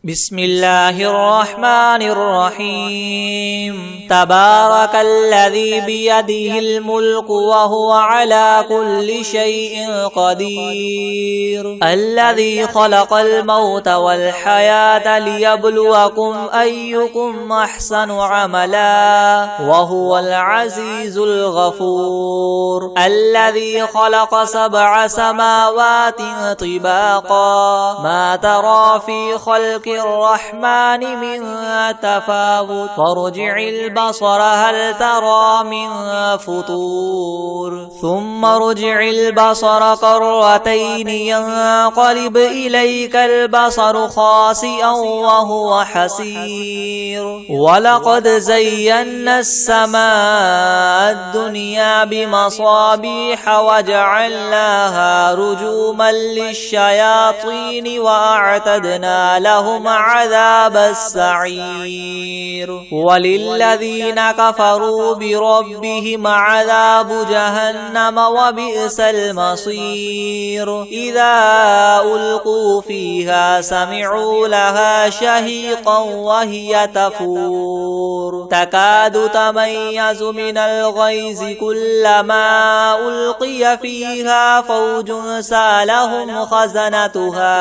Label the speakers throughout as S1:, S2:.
S1: بسم الله الرحمن الرحيم تبارك الذي بيده الملك وهو على كل شيء قدير الذي خلق الموت والحياة ليبلوكم أيكم أحسن عملا وهو العزيز الغفور الذي خلق 7 سماوات طباقا ما ترى في خلق الرحمن من تفاوت فارجع البصر هل ترى من فطور ثم ارجع البصر كرتين ينقلب إليك البصر خاسئا وهو حسير ولقد زينا السماء الدنيا بمصابيح وجعلناها رجوما للشياطين وأعتدنا لهم عذاب السعير وللذين كفروا بربهم عذاب جهنم وبئس المصير إذا ألقوا فيها سمعوا لها شهيقا وهي تفور تكاد تميز من الغيظ كلما ألقي فيها فوج سألهم خزنتها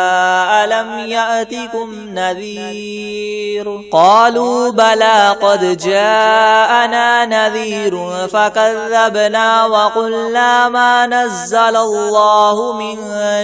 S1: ألم يأتكم نذير قالوا بلى قد جاءنا نذير فكذبنا وقلنا ما نزل الله من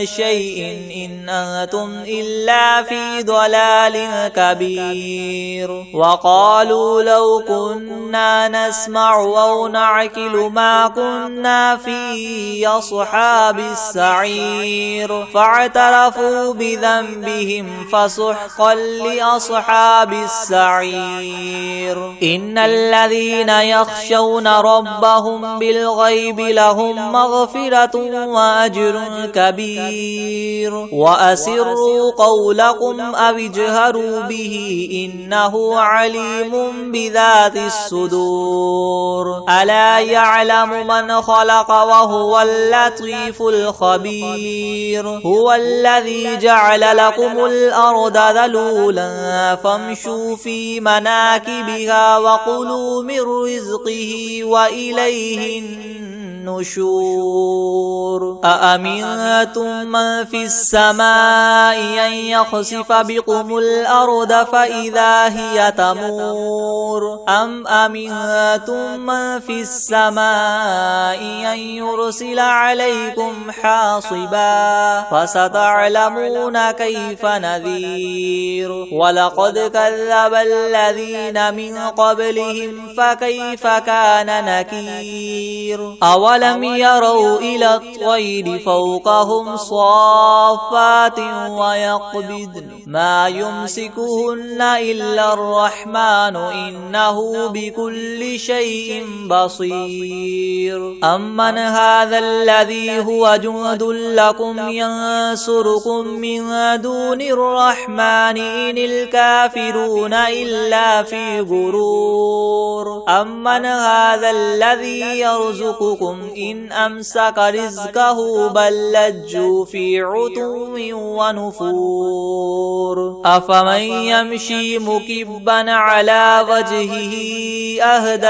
S1: شيء إن أنتم إلا في ضلال كبير وقالوا لو كنا نسمع أو نعقل ما كنا في أصحاب السعير فاعترفوا بذنبهم فسحقا لأصحاب السعير إن الذين يخشون ربهم بالغيب لهم مغفرة وأجر كبير وأسروا قولكم أو اجهروا به إنه عليم بذات الصدور ألا يعلم من خلق وهو اللطيف الخبير هو الذي جعل لكم الأرض ذلولا فامشوا في مناكبها وكلوا من رزقه وإليه النشور أأمنتم من في السماء أن يخسف بكم الأرض فإذا هي تمور أم أمنتم من في السماء أن يرسل عليكم حاصبا فستعلمون كيف نذير ولقد كذب الذين من قبلهم فكيف كان نكير أولم يروا إلى الطير فوقهم صافات ويقبضن ما يمسكهن إلا الرحمن إنه بكل شيء بصير أمن هذا الذي هو جند لكم ينصركم من دون الرحمن إن الكافرون إلا في غرور أمن هذا الذي يرزقكم إن أمسك رزقه بل لجوا في عتو ونفور أفمن يمشي مكبا على وجهه أهدى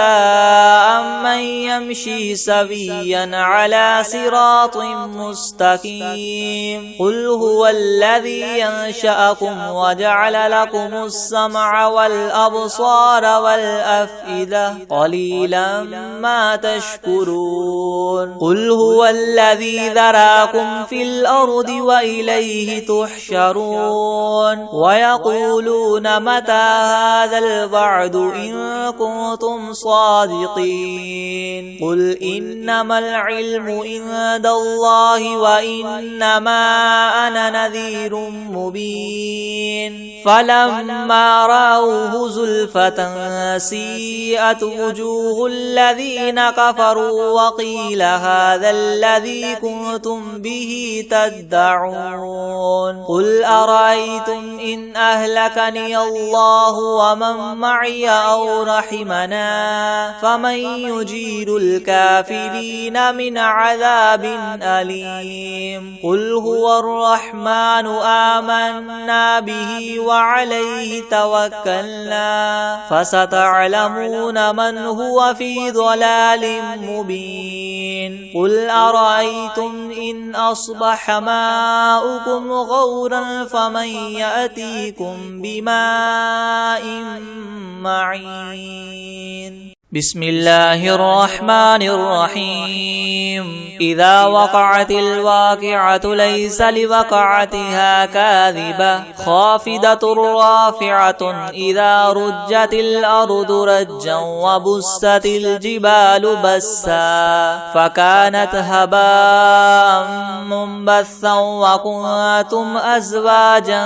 S1: أمن يمشي سويا على صراط مستقيم قل هو الذي ينشأكم وجعل لكم السمع والأبصار والأفئدة قليلا ما تشكرون قل هو الذي ذراكم في الأرض وإليه تحشرون ويقولون متى هذا الوعد إن كنتم صادقين قل إنما العلم عند الله وإنما أنا نذير مبين فلما رأوه زلفة سيئت وجوه الذين كفروا وقيل وقيل هذا الذي كنتم به تدعون قل أرأيتم إن أهلكني الله ومن معي أو رحمنا فمن يجير الكافرين من عذاب أليم قل هو الرحمن آمنا به وعليه توكلنا فستعلمون من هو في ضلال مبين قل أرأيتم إن أصبح ماؤكم غورا فمن يأتيكم بماء معين بسم الله الرحمن الرحيم إذا وقعت الواقعة ليس لوقعتها كاذبة خافضة رافعة إذا رجت الأرض رجا وبست الجبال بسا فكانت هباء منبثا وكنتم أزواجا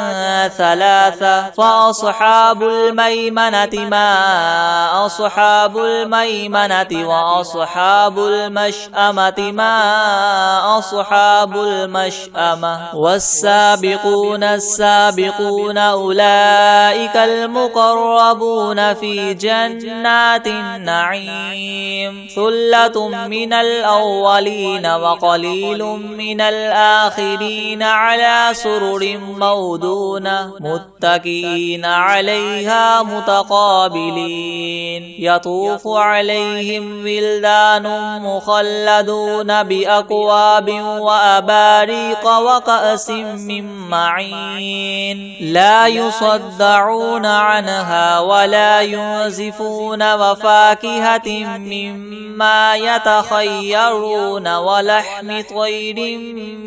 S1: ثلاثة فأصحاب الميمنة ما أصحاب الميمنة وأصحاب المشأمة ما أصحاب المشأمة والسابقون السابقون أولئك المقربون في جنات النعيم ثلة من الأولين وقليل من الآخرين على سرر مودونة متكئين عليها متقابلين يطوف عليهم ولدان مخلدون بأكواب وأباريق وكأس من معين لا يصدعون عنها ولا ينزفون وفاكهة مما يتخيرون ولحم طير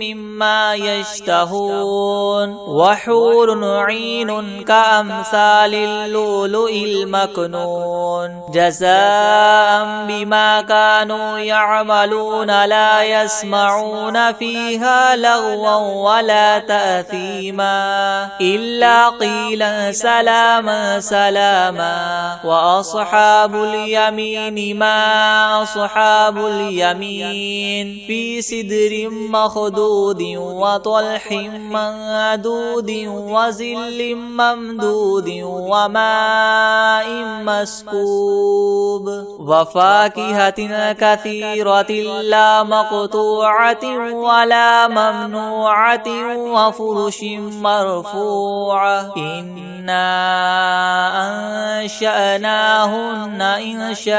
S1: مما يشتهون وحور عين كأمثال اللؤلؤ المكنون جزاء بما كانوا يعملون لا يسمعون فيها لغوا ولا تأثيما إلا قيلا سلاما سلاما وأصحاب اليمين ما أصحاب اليمين في سدر مخدود وطلح منضود وظل ممدود وماء مسكوب وفاكهة كثيرة لا مقطوعة ولا ممنوعة وفرش مرفوعة إنا أنشأناهن إنشاء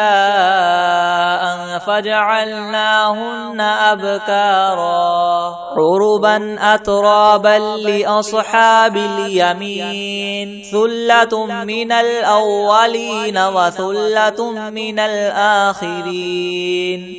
S1: فجعلناهن أبكارا عربا أترابا لأصحاب اليمين ثلة من الأولين وثلة من الآخرين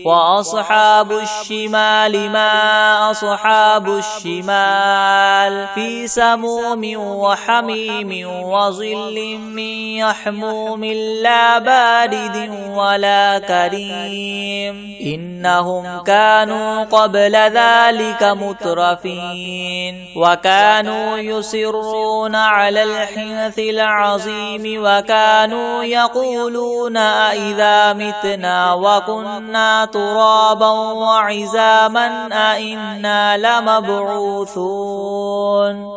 S1: وأصحاب الشمال ما أصحاب الشمال في سموم وحميم وظل من يحموم لا بارد ولا كريم إنهم كانوا قبل ذلك مترفين وكانوا يصرون على الحنث العظيم وكانوا يقولون أئذا متنا وكنا ترابا وعظاما أئنا لمبعوثون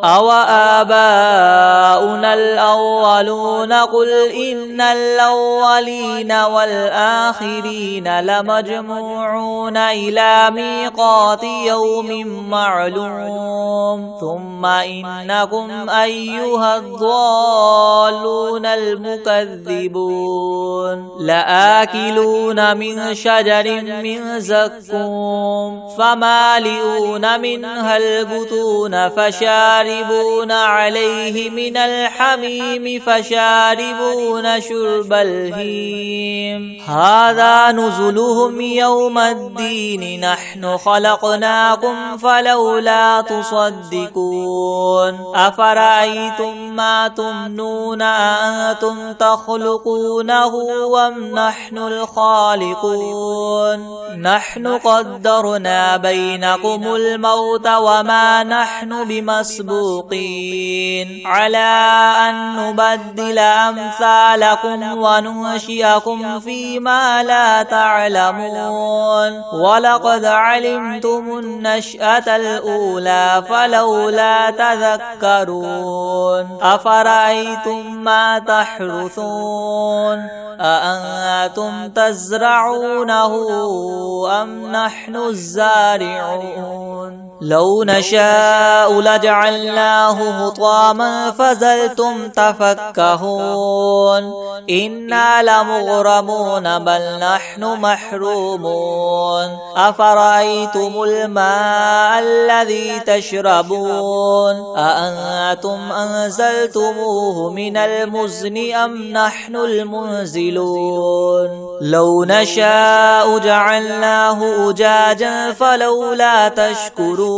S1: أو آباؤنا الأولون قل إن الأولين والآخرين لمجموعون إلى ميقات يوم معلوم ثم إنكم أيها الضالون المكذبون لآكلون من شجر من زقوم فمالئون منها البطون فشاربون عليه من الحميم فشاربون شرب الهيم هذا نزلهم يوم الدين نحن خلقناكم فلولا تصدقون أفرأيتم ما تمنون أأنتم تخلقونه أم نحن الخالقون نحن قدرنا بينكم الموت وما نحن بمسبوقين على أن نبدل نبدل أمثالكم وننشئكم فيما لا تعلمون ولقد علمتم النشأة الأولى فلولا تذكرون أفرأيتم ما تحرثون أأنتم تزرعونه أم نحن الزارعون لو نشاء لجعلناه حطاما فظلتم تفكهون إنا لمغرمون بل نحن محرومون أفرأيتم الماء الذي تشربون أأنتم أنزلتموه من المزن أم نحن المنزلون لو نشاء جعلناه أجاجا فلولا تشكرون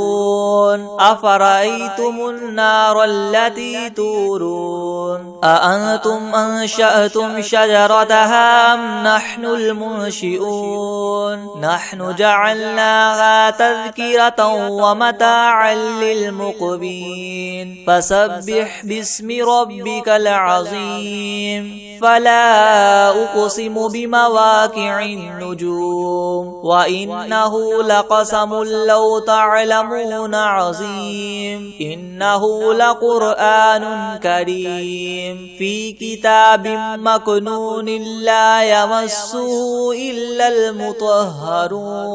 S1: أفرأيتم النار التي تورون أأنتم أنشأتم شجرتها أم نحن المنشئون نحن جعلناها تذكرة ومتاعا للمقوين فسبح باسم ربك العظيم فلا أقسم بمواقع النجوم وإنه لقسم لو تعلمون عظيم إنه لقرآن كريم في كتاب مكنون لا يمسه إلا المطهرون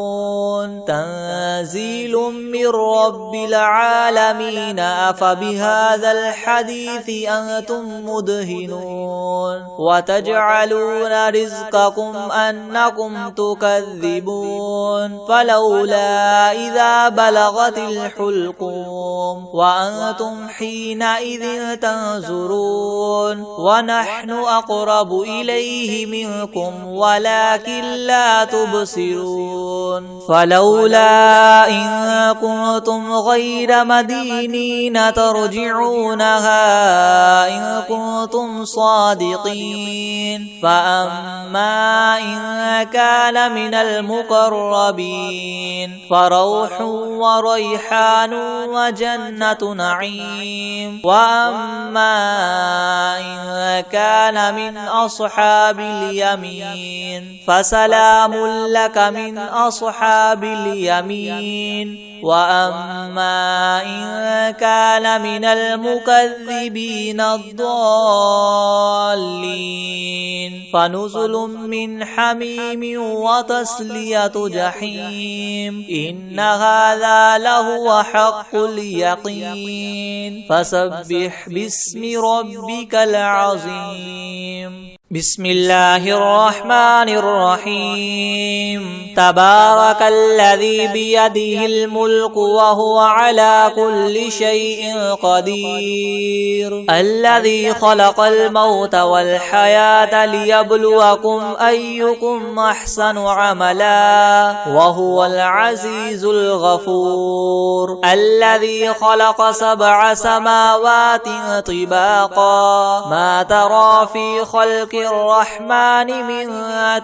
S1: تنزيل من رب العالمين أفبهذا الحديث أنتم مدهنون وتجعلون رزقكم أنكم تكذبون فلولا إذا بلغت الحلقوم وأنتم حينئذ تنظرون ونحن أقرب إليه منكم ولكن لا تبصرون فلولا إن كنتم غير مدينين ترجعونها إن كنتم صادقين فأما إن كان من المقربين فروح وريحان وجنة نعيم وأما إن كان من أصحاب اليمين فسلام لك من أصحاب اليمين وأما إن كان من المكذبين الضالين فنزل من حميم وتصلية جحيم إن هذا لهو حق اليقين فسبح باسم ربك العظيم بسم الله الرحمن الرحيم تبارك الذي بيده الملك وهو على كل شيء قدير الذي خلق الموت والحياة ليبلوكم أيكم أحسن عملا وهو العزيز الغفور الذي خلق 7 سماوات طباقا ما ترى في خلق الرحمن من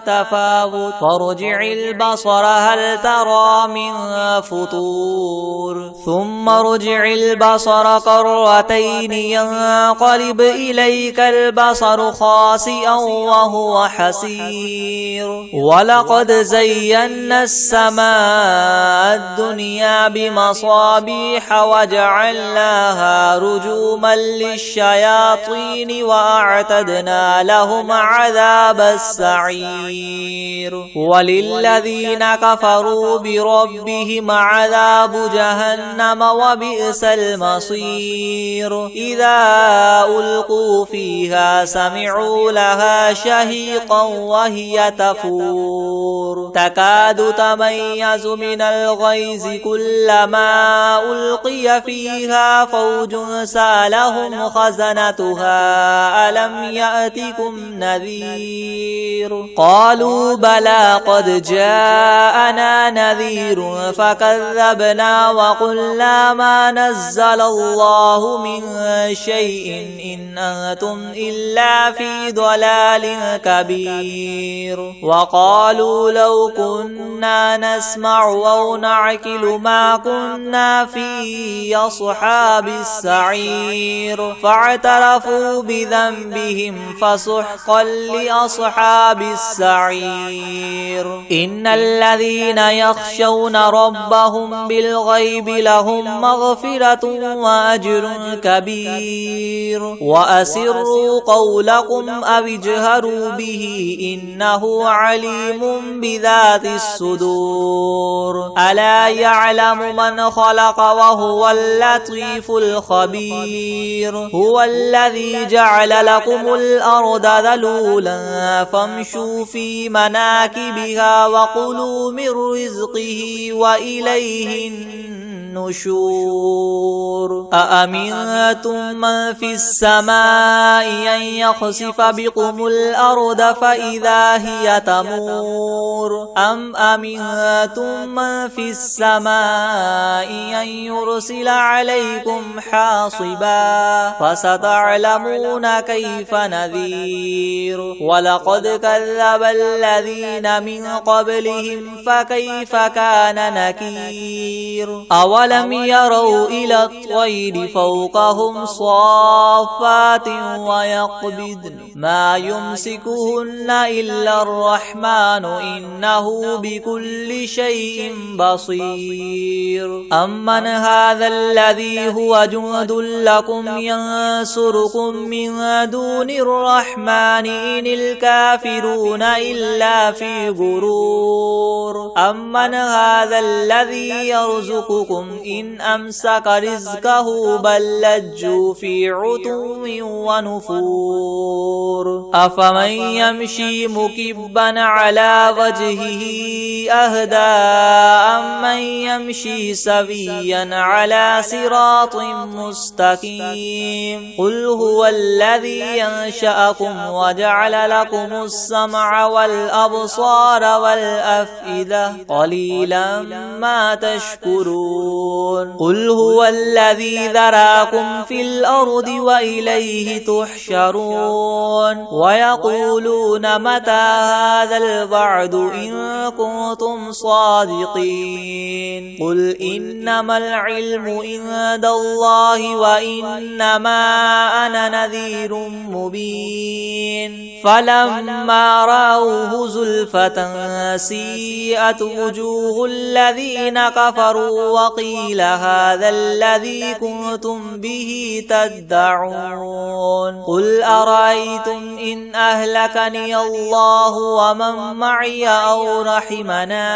S1: تفاوت فارجع البصر هل ترى من فطور ثم ارجع البصر كرتين ينقلب إليك البصر خاسئا وهو حسير ولقد زينا السماء الدنيا بمصابيح وجعلناها رجوما للشياطين وأعتدنا لهم عذاب السعير وللذين كفروا بربهم عذاب جهنم وبئس المصير إذا ألقوا فيها سمعوا لها شهيقا وهي تفور تكاد تميز من الغيظ كلما ألقي فيها فوج سالهم خزنتها ألم يأتكم نذير قالوا بلى قد جاءنا نذير فكذبنا وقلنا ما نزل الله من شيء إن أنتم إلا في ضلال كبير وقالوا لو كنا نسمع أو نعقل ما كنا في أصحاب السعير فاعترفوا بذنبهم فسحقا لأصحاب السعير إن الذين يخشون ربهم بالغيب لهم مغفرة وأجر كبير وأسروا قولكم أو اجهروا به إنه عليم بذات الصدور ألا يعلم من خلق وهو اللطيف الخبير هو الذي جعل لكم الأرض ذلولا فامشوا في مناكبها وكلوا من رزقه وإليه النشور أأمنتم من في السماء أن يخسف بكم الأرض فإذا هي تمور أم أمنتم من في السماء أن يرسل عليكم حاصبا فستعلمون كيف نذير ولقد كذب الذين من قبلهم فكيف كان نكير أولم يروا إلى الطير فوقهم صافات ويقبضن ما يمسكهن إلا الرحمن إنه بكل شيء بصير أمن هذا الذي هو جند لكم ينصركم من دون الرحمن إن الكافرون إلا في غرور أمن هذا الذي يرزقكم إن أمسك رزقه بل لجوا في عتو ونفور أفمن يمشي مكبا على وجهه أهدى أمن يمشي سويا على صراط مستقيم قل هو الذي ينشأكم وجعل لكم السمع والأبصار والأفئدة قليلا ما تشكرون قل هو الذي ذراكم في الأرض وإليه تحشرون ويقولون متى هذا الوعد إن كنتم صادقين قل إنما العلم عند الله وإنما أنا نذير مبين فلما رأوه زلفة سيئت وجوه الذين كفروا وقيل هذا الذي كنتم به تدعون قل أرأيتم إن أهلكني الله ومن معي أو رحمنا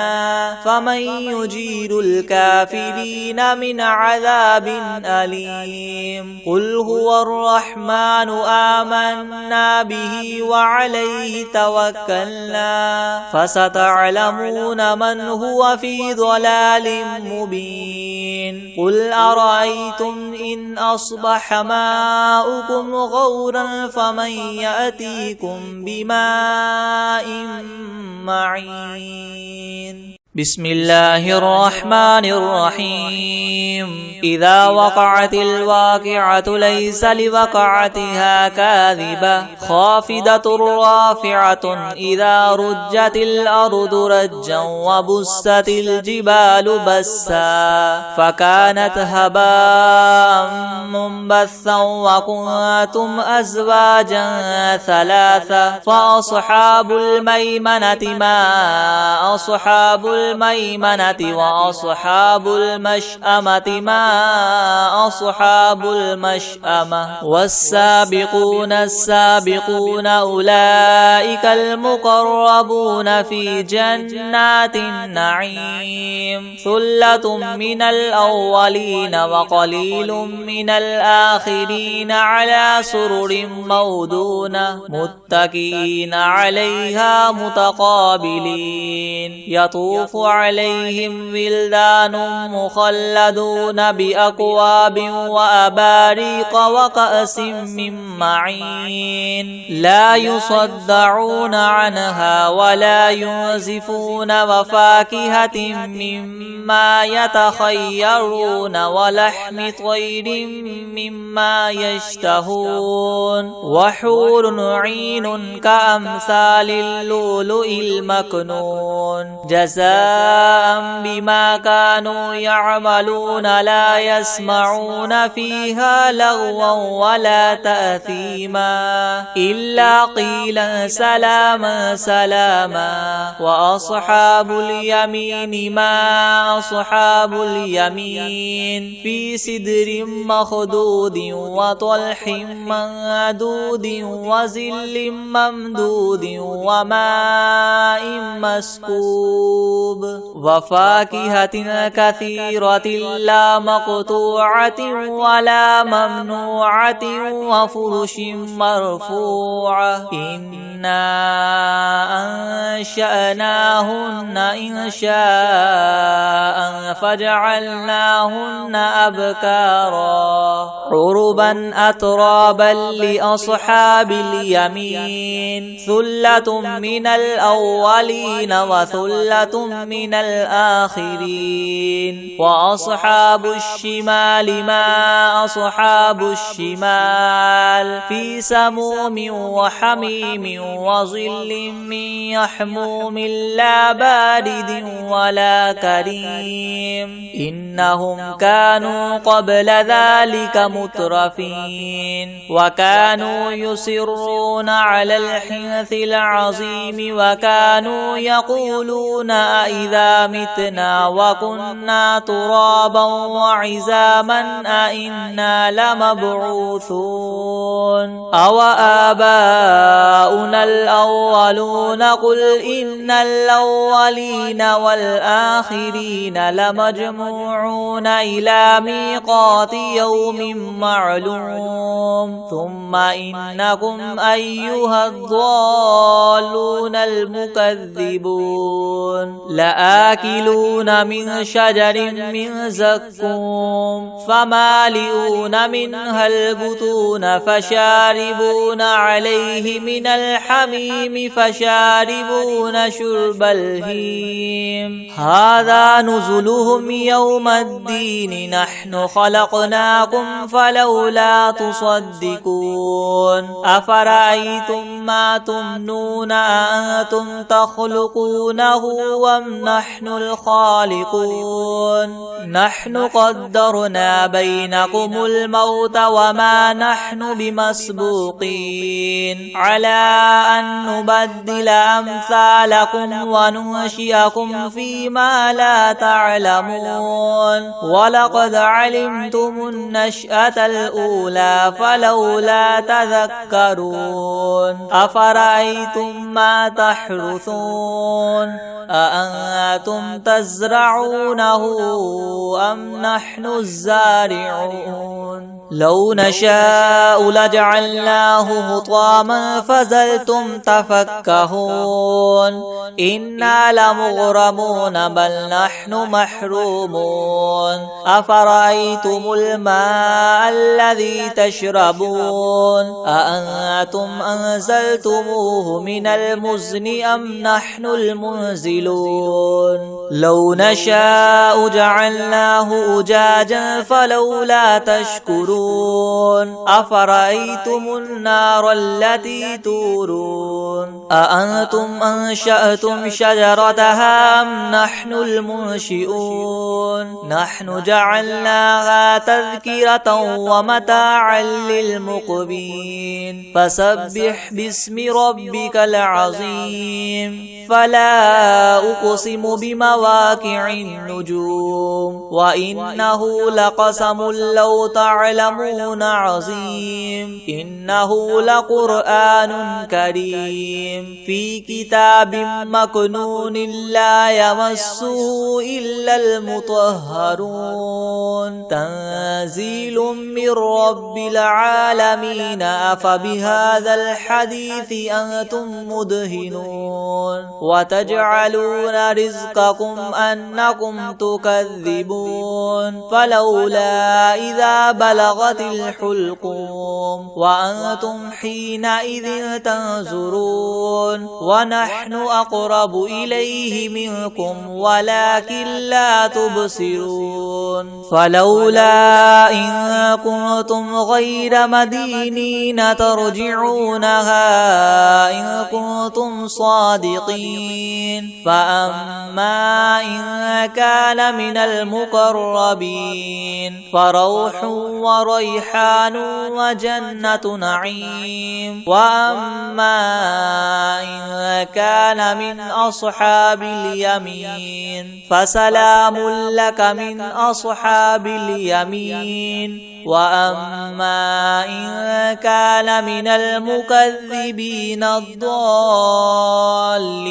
S1: فمن يجير الكافرين من عذاب أليم قل هو الرحمن آمنا به وعليه توكلنا فستعلمون من هو في ضلال مبين قل أرأيتم إن أصبح ماؤكم غورا فمن يأتيكم بماء معين بسم الله الرحمن الرحيم إذا وقعت الواقعة ليس لوقعتها كاذبة خافضة رافعة إذا رجت الأرض رجا وبست الجبال بسا فكانت هباء منبثا وكنتم أزواجا ثلاثة فأصحاب الميمنة ما أصحاب الميمنة وأصحاب المشأمة ما أصحاب المشأمة والسابقون السابقون أولئك المقربون في جنات النعيم ثلة من الأولين وقليل من الآخرين على سرر موضونة متكئين عليها متقابلين يطوف يطوف عليهم ولدان مخلدون بأكواب وأباريق وكأس من معين لا يصدعون عنها ولا ينزفون وفاكهة مما يتخيرون ولحم طير مما يشتهون وحور عين كأمثال اللؤلؤ المكنون جزاء بما كانوا يعملون لا يسمعون فيها لغوا ولا تأثيما إلا قيلا سلاما سلاما وأصحاب اليمين ما أصحاب اليمين في سدر مخدود وطلح منضود وظل ممدود وماء مسكوب وفاكهة كثيرة لا مقطوعة ولا ممنوعة وفرش مرفوعة إنا أنشأناهن إنشاء فجعلناهن أبكارا عربا أترابا لأصحاب اليمين ثلة من الأولين وثلة من الآخرين وأصحاب الشمال ما أصحاب الشمال في سموم وحميم وظل من يحموم لا بارد ولا كريم إنهم كانوا قبل ذلك مترفين وكانوا يصرون على الحنث العظيم وكانوا يقولون أئذا متنا وكنا ترابا وعظاما أئنا لمبعوثون أو آباؤنا الأولون قل إن الأولين والآخرين لمجموعون إلى ميقات يوم معلوم ثم إنكم أيها الضالون المكذبون لآكلون من شجر من زقوم فمالئون منها البطون فشاربون عليه من الحميم فشاربون شرب الهيم هذا نزلهم يوم الدين نحن خلقناكم فلولا تصدقون أفرأيتم ما تمنون أأنتم تخلقونه أم نحن الخالقون نحن قدرنا بينكم الموت وما نحن بمسبوقين على أن نبدل أمثالكم وننشئكم فيما لا تعلمون ولقد علمتم النشأة الأولى فلولا تذكرون أفرأيتم ما تحرثون أأنتم تزرعونه أم نحن الزارعون لو نشاء لجعلناه حطاما فظلتم تفكهون إنا لمغرمون بل نحن محرومون أفرأيتم الماء الذي تشربون أأنتم أنزلتموه من المزن أم نحن المنزلون لو نشاء جعلناه أجاجا فلولا تشكرون أفرأيتم النار التي تورون أأنتم أنشأتم شجرتها أم نحن المنشئون نحن جعلناها تذكرة ومتاعا للمقبين فسبح باسم ربك العظيم فلا أقسم بمواقع النجوم وإنه لقسم لو تعلمون عظيم إنه لقرآن كريم في كتاب مكنون لا يمسه إلا المطهرون تنزيل من رب العالمين أفبهذا الحديث أنتم مدهنون وتجعلون رزقكم أنكم تكذبون فلولا إذا بلغت الحلقوم وأنتم حينئذ تنظرون ونحن أقرب إليه منكم ولكن لا تبصرون فلولا إن كنتم غير مدينين ترجعونها إن كنتم صادقين فأما إن كان من المقربين فروح وريحان وجنة نعيم وأما إن كان من أصحاب اليمين فسلام لك من أصحاب اليمين وأما إن كان من المكذبين الضالين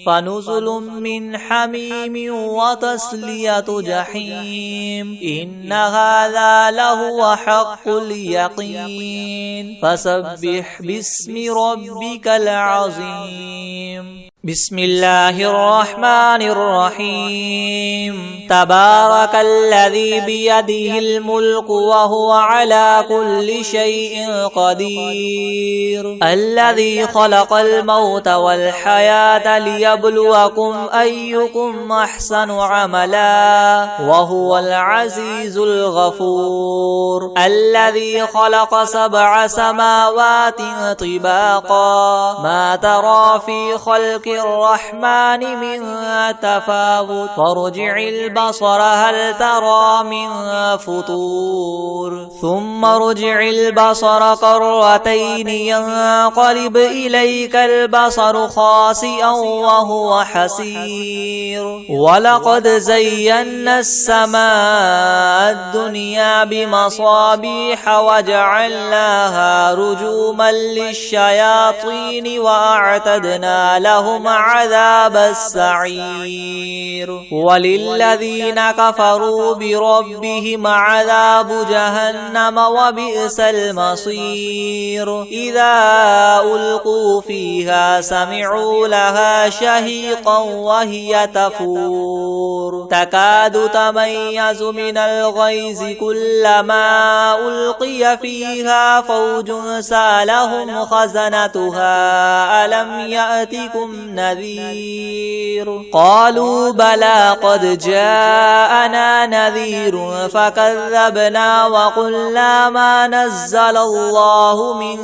S1: فنزل من حميم وتصلية جحيم إن هذا لهو حق اليقين فسبح باسم ربك العظيم بسم الله الرحمن الرحيم تبارك الذي بيده الملك وهو على كل شيء قدير الذي خلق الموت والحياة ليبلوكم أيكم أحسن عملا وهو العزيز الغفور الذي خلق 7 سماوات طباقا ما ترى في خلق الرحمن من تفاوت فارجع البصر هل ترى من فطور ثم ارجع البصر كرتين ينقلب إليك البصر خاسئا وهو حسير ولقد زينا السماء الدنيا بمصابيح وجعلناها رجوما للشياطين وأعتدنا لهم عذاب السعير وللذين كفروا بربهم عذاب جهنم وبئس المصير إذا ألقوا فيها سمعوا لها شهيقا وهي تفور تكاد تميز من الغيظ كلما ألقي فيها فوج سألهم خزنتها ألم يأتكم نذير قالوا بلى قد جاءنا نذير فكذبنا وقلنا ما نزل الله من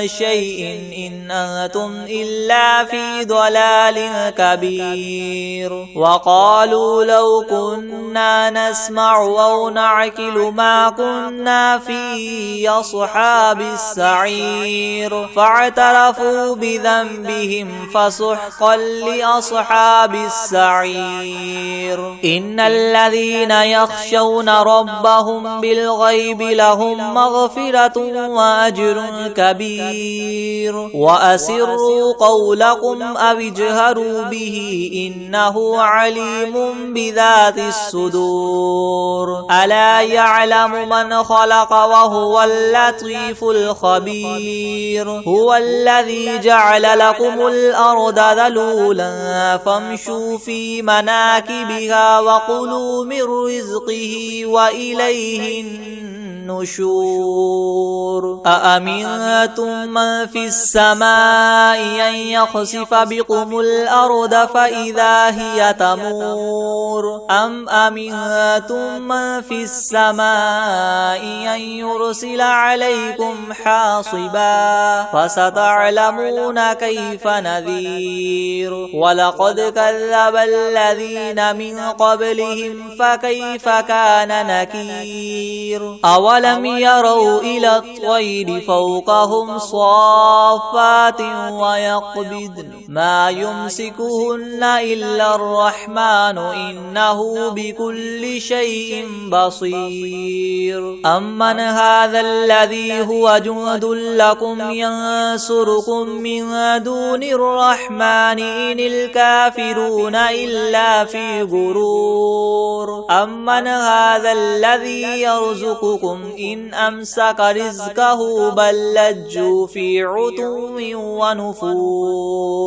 S1: شيء إن أنتم إلا في ضلال كبير وقالوا لو كنا نسمع أو نعقل ما كنا في أصحاب السعير فاعترفوا بذنبهم فسحقا لأصحاب السعير إن الذين يخشون ربهم بالغيب لهم مغفرة وأجر كبير وأسروا قولكم أو اجهروا به إنه عليم بذات الصدور ألا يعلم من خلق وهو اللطيف الخبير هو الذي جعل لكم الأرض ذلولا فامشوا في مناكبها وكلوا من رزقه وإليه النشور أأمنتم من في السماء أن يخسف بكم الأرض فإذا هي تمور أم أمنتم من في السماء أن يرسل عليكم حاصبا فستعلمون كيف نذير ولقد كذب الذين من قبلهم فكيف كان نكير أولم يروا إلى الطير فوقهم صافات ويقبضن ما يمسكهن إلا الرحمن إنه بكل شيء بصير أمن هذا الذي هو جند لكم ينصركم من دون الرحمن إن الكافرون إلا في غرور أمن هذا الذي يرزقكم إن أمسك رزقه بل لجوا في عتو ونفور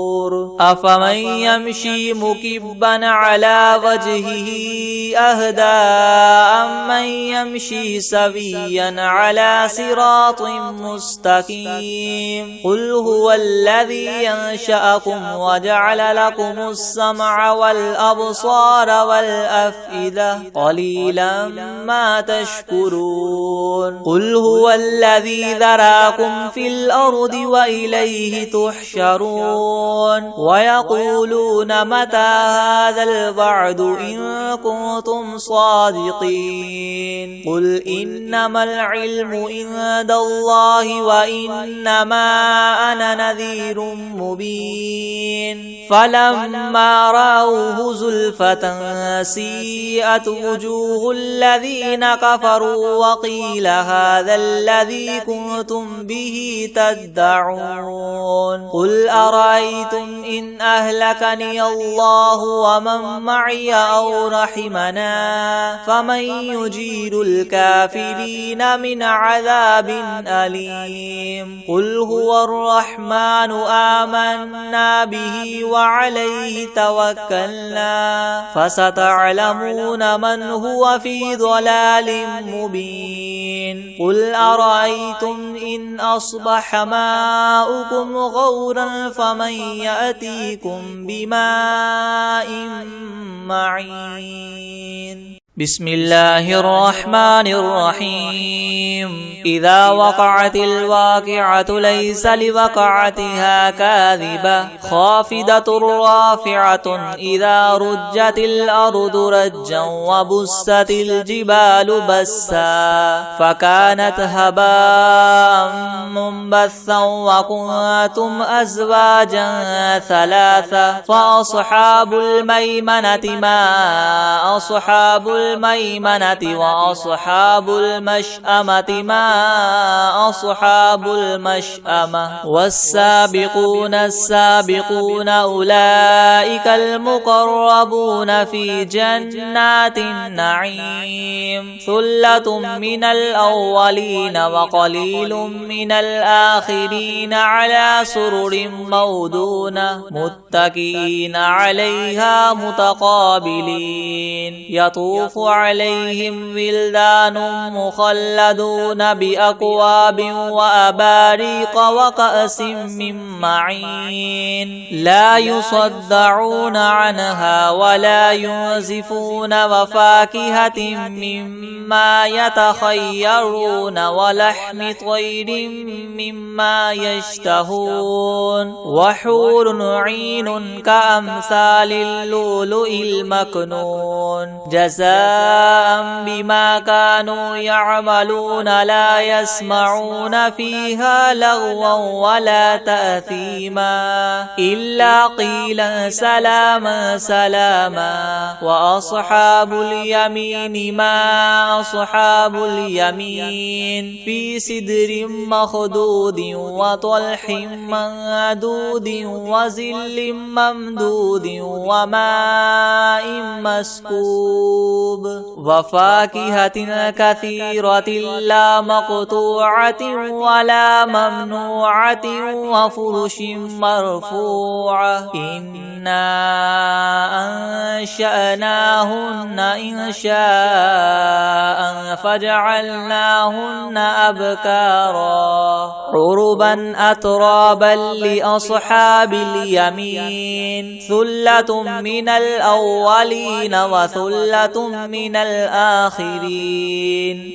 S1: أفمن يمشي مكبا على وجهه أهدى أمن يمشي سويا على صراط مستقيم قل هو الذي ينشأكم وجعل لكم السمع والأبصار والأفئدة قليلا ما تشكرون قل هو الذي ذراكم في الأرض وإليه تحشرون ويقولون متى هذا الوعد إن كنتم صادقين قل إنما العلم عند الله وإنما أنا نذير مبين فلما رأوه زلفة سيئت وجوه الذين كفروا وقيل هذا الذي كنتم به تدعون قل أرأيتم إن أهلكني الله ومن معي أو رحمنا فمن يجير الكافرين من عذاب أليم قل هو الرحمن آمنا به وعليه توكلنا فستعلمون من هو في ضلال مبين قل أرأيتم إن أصبح ماؤكم غورا فمن يأتيكم بماء معين بسم الله الرحمن الرحيم إذا وقعت الواقعة ليس لوقعتها كاذبة خافضة رافعة إذا رجت الأرض رجا وبست الجبال بسا فكانت هباء منبثا وكنتم أزواجا ثلاثة فأصحاب الميمنة ما أصحاب الميمنة وأصحاب المشأمة ما أصحاب المشأمة والسابقون السابقون أولئك المقربون في جنات النعيم ثلة من الأولين وقليل من الآخرين على سرر مودونة متكئين عليها متقابلين يطوف عليهم ولدان مخلدون بأكواب وأباريق وكأس من معين لا يصدعون عنها ولا ينزفون وفاكهة مما يتخيرون ولحم طير مما يشتهون وحور عين كأمثال اللؤلؤ المكنون جزاء بما كانوا يعملون لا يسمعون فيها لغوا ولا تأثيما إلا قيلا سلاما سلاما وأصحاب اليمين ما أصحاب اليمين في سدر مخدود وطلح منضود وظل ممدود وماء مسكوب وفاكهة كثيرة لا مقطوعة ولا ممنوعة وفرش مرفوعة إنا أنشأناهن إنشاء فجعلناهن أبكارا عربا أترابا لأصحاب اليمين ثلة من الأولين وثلة من الآخرين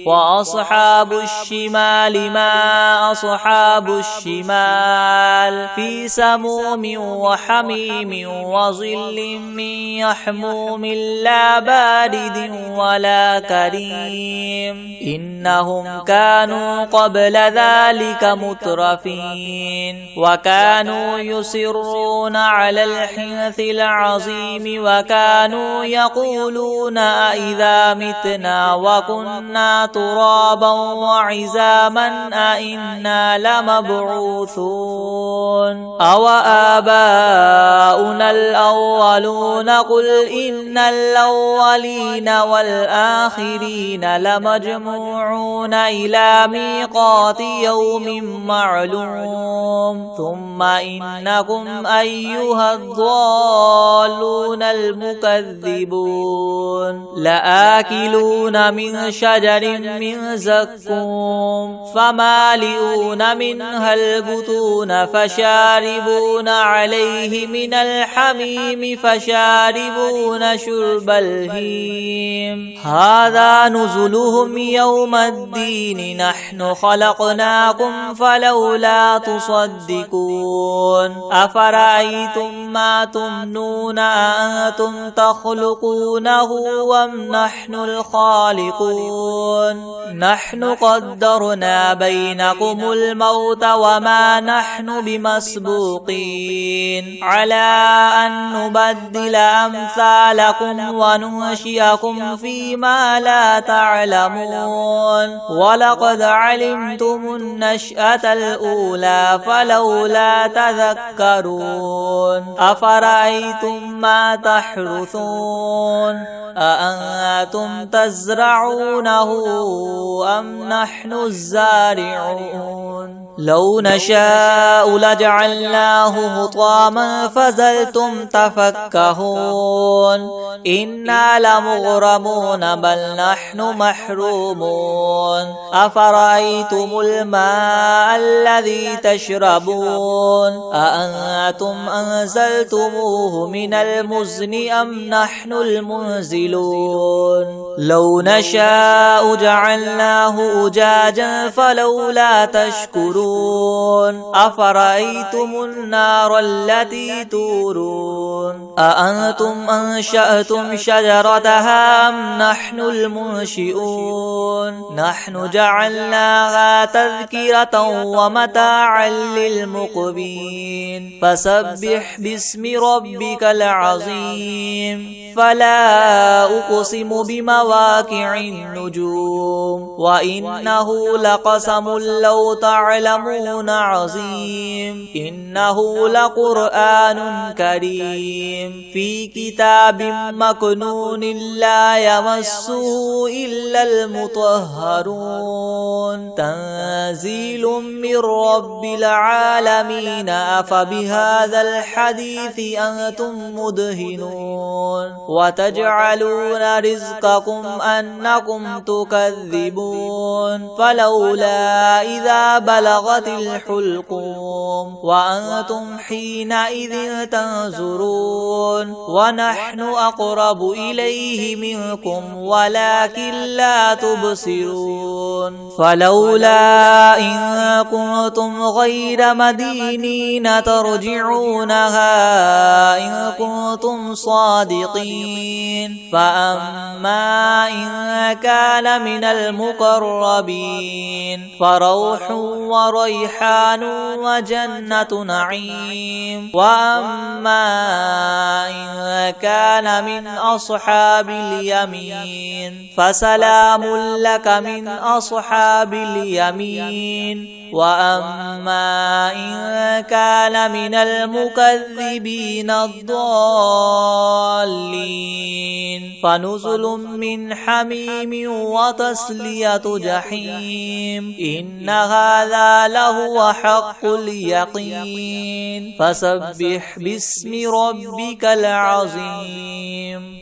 S1: وأصحاب الشمال ما أصحاب الشمال في سموم وحميم وظل من يحموم لا بارد ولا كريم إنهم كانوا قبل ذلك مترفين وكانوا يصرون على الحنث العظيم وكانوا يقولون إذا متنا وكنا ترابا وعظاما أئنا لمبعوثون أو آباؤنا الأولون قل إن الأولين والآخرين لمجموعون إلى ميقات يوم معلوم ثم إنكم أيها الضالون المكذبون لآكلون من شجر من زقوم فمالئون منها البطون فشاربون عليه من الحميم فشاربون شرب الهيم هذا نزلهم يوم الدين نحن خلقناكم فلولا تصدقون أفرأيتم ما تمنون أأنتم تخلقونه أم نحن الخالقون نحن قدرنا بينكم الموت وما نحن بمسبوقين على أن نبدل أمثالكم وننشئكم فيما لا تعلمون ولقد علمتم النشأة الأولى فلولا تذكرون أفرأيتم ما تحرثون أأنتم تزرعونه أم نحن الزارعون لو نشاء لجعلناه حطاما فظلتم تفكهون إنا لمغرمون بل نحن محرومون أفرأيتم الماء الذي تشربون أأنتم أنزلتموه من المزن أم نحن المنزلون لو نشاء جعلناه أجاجا فلولا تشكرون أفرأيتم النار التي تورون أأنتم أنشأتم شجرتها أم نحن المنشئون نحن جعلناها تذكرة ومتاعا للمقبين فسبح باسم ربك العظيم فلا أقسم بمواقع النجوم وإنه لقسم لو تعلمون عظيم إنه لقرآن كريم في كتاب مكنون لا يمسه إلا المطهرون تنزيل من رب العالمين أفبهذا الحديث أنتم مدهنون وتجعلون رزقكم أنكم تكذبون فلولا إذا بلغت الحلقوم وأنتم حينئذ تنظرون ونحن أقرب إليه منكم ولكن لا تبصرون فلولا إن كنتم غير مدينين ترجعونها إن كنتم صادقين فأما إن كان من المقربين فروح وريحان وجنة نعيم وأما إن كان من أصحاب اليمين فسلام لك من أصحاب اليمين وأما إن كان من المكذبين الضالين فنزل من حميم وتصلية جحيم إن هذا لهو حق اليقين فسبح باسم ربك العظيم.